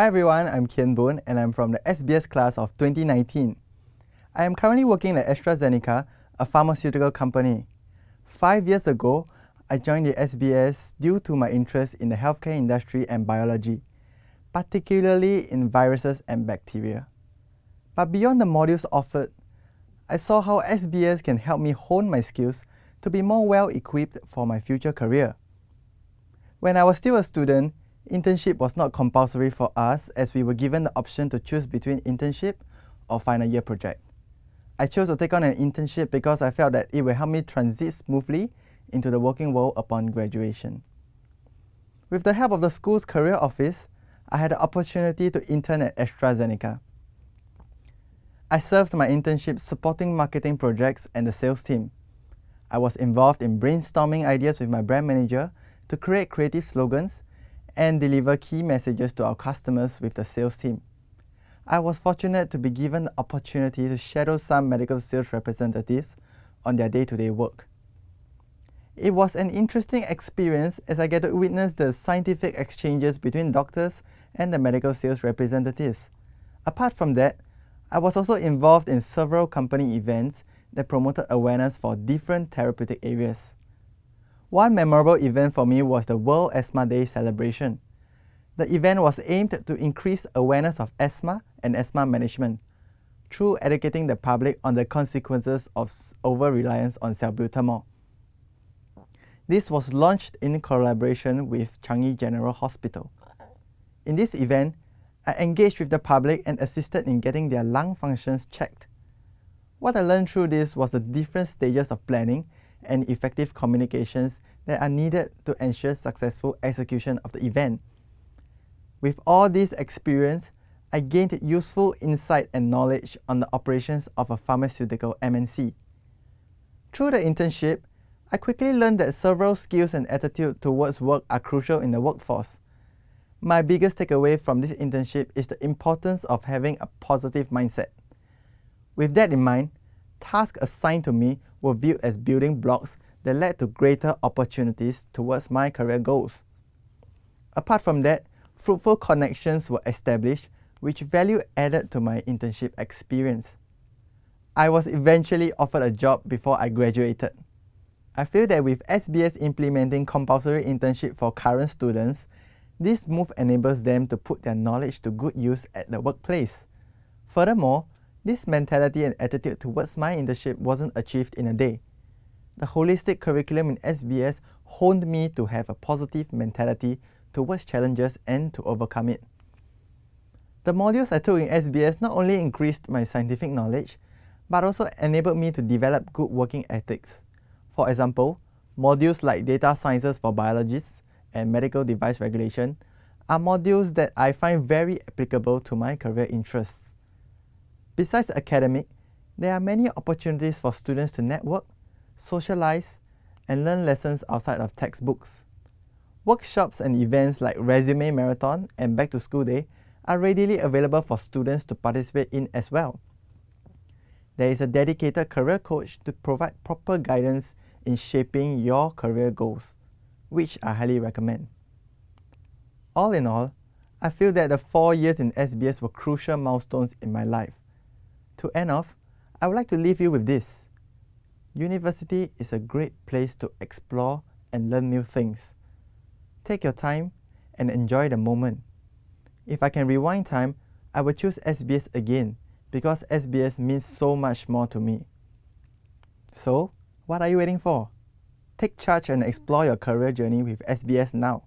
Hi everyone, I'm Kian Boon and I'm from the SBS class of 2019. I am currently working at AstraZeneca, a pharmaceutical company. 5 years ago, I joined the SBS due to my interest in the healthcare industry and biology, particularly in viruses and bacteria. But beyond the modules offered, I saw how SBS can help me hone my skills to be more well-equipped for my future career. When I was still a student, internship was not compulsory for us as we were given the option to choose between internship or final year project. I chose to take on an internship because I felt that it would help me transit smoothly into the working world upon graduation. With the help of the school's career office, I had the opportunity to intern at AstraZeneca. I served my internship supporting marketing projects and the sales team. I was involved in brainstorming ideas with my brand manager to create creative slogans and deliver key messages to our customers with the sales team. I was fortunate to be given the opportunity to shadow some medical sales representatives on their day-to-day work. It was an interesting experience as I get to witness the scientific exchanges between doctors and the medical sales representatives. Apart from that, I was also involved in several company events that promoted awareness for different therapeutic areas. One memorable event for me was the World Asthma Day celebration. The event was aimed to increase awareness of asthma and asthma management through educating the public on the consequences of over-reliance on salbutamol. This was launched in collaboration with Changi General Hospital. In this event, I engaged with the public and assisted in getting their lung functions checked. What I learned through this was the different stages of planning and effective communications that are needed to ensure successful execution of the event. With all this experience, I gained useful insight and knowledge on the operations of a pharmaceutical MNC. Through the internship, I quickly learned that several skills and attitude towards work are crucial in the workforce. My biggest takeaway from this internship is the importance of having a positive mindset. With that in mind, tasks assigned to me were viewed as building blocks that led to greater opportunities towards my career goals. Apart from that, fruitful connections were established, which value added to my internship experience. I was eventually offered a job before I graduated. I feel that with SBS implementing compulsory internship for current students, this move enables them to put their knowledge to good use at the workplace. Furthermore, this mentality and attitude towards my internship wasn't achieved in a day. The holistic curriculum in SBS honed me to have a positive mentality towards challenges and to overcome it. The modules I took in SBS not only increased my scientific knowledge, but also enabled me to develop good working ethics. For example, modules like data sciences for biologists and medical device regulation are modules that I find very applicable to my career interests. Besides academic, there are many opportunities for students to network, socialize, and learn lessons outside of textbooks. Workshops and events like Resume Marathon and Back to School Day are readily available for students to participate in as well. There is a dedicated career coach to provide proper guidance in shaping your career goals, which I highly recommend. All in all, I feel that the 4 years in SBS were crucial milestones in my life. To end off, I would like to leave you with this. University is a great place to explore and learn new things. Take your time and enjoy the moment. If I can rewind time, I would choose SBS again because SBS means so much more to me. So, what are you waiting for? Take charge and explore your career journey with SBS now.